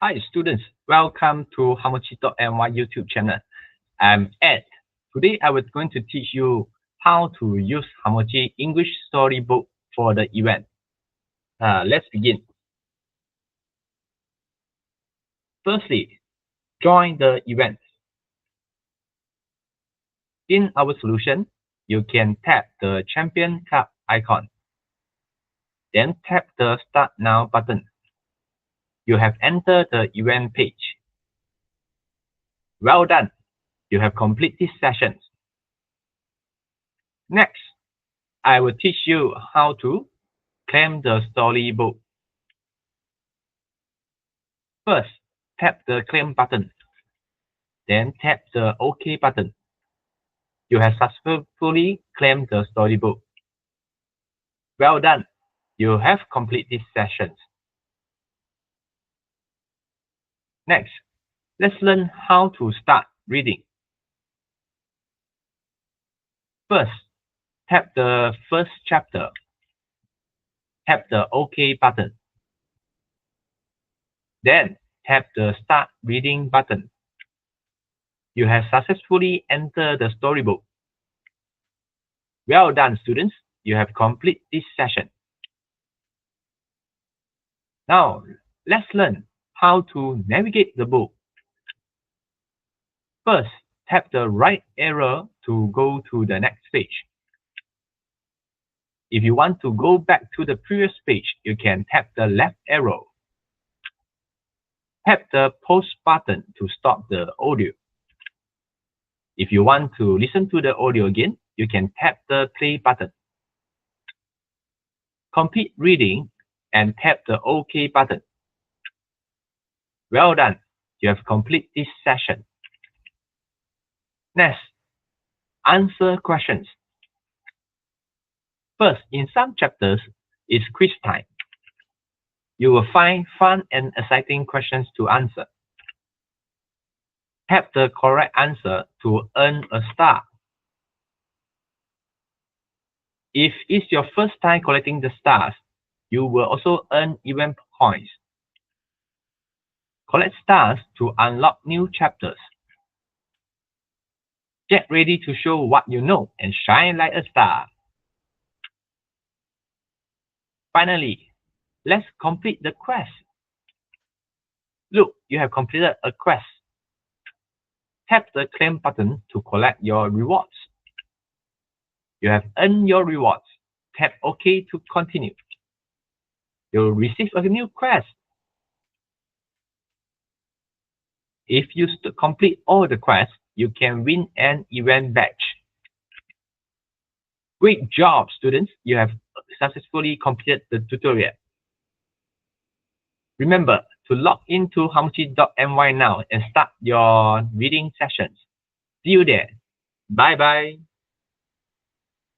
Hi students, welcome to Hamochi.my YouTube channel. I'm Ed. Today I was going to teach you how to use Hamochi English Storybook for the event. Let's begin. Firstly, join the event. In our solution, you can tap the Champion Cup icon. Then tap the Start Now button. You have entered the event page. Well done. You have completed this session. Next, I will teach you how to claim the storybook. First, tap the claim button. Then tap the OK button. You have successfully claimed the storybook. Well done. You have completed this session. Next, let's learn how to start reading. First, tap the first chapter. Tap the OK button. Then tap the Start Reading button. You have successfully entered the storybook. Well done, students. You have completed this session. Now, let's learn how to navigate the book. First, tap the right arrow to go to the next page. If you want to go back to the previous page, you can tap the left arrow. Tap the pause button to stop the audio. If you want to listen to the audio again, you can tap the play button. Complete reading and tap the OK button. Well done. You have completed this session. Next, answer questions. First, in some chapters, it's quiz time. You will find fun and exciting questions to answer. Tap the correct answer to earn a star. If it's your first time collecting the stars, you will also earn event points. Collect stars to unlock new chapters. Get ready to show what you know and shine like a star. Finally, let's complete the quest. Look, you have completed a quest. Tap the claim button to collect your rewards. You have earned your rewards. Tap OK to continue. You'll receive a new quest. If you complete all the quests, you can win an event badge. Great job, students! You have successfully completed the tutorial. Remember to log into hamochi.my now and start your reading sessions. See you there. Bye bye.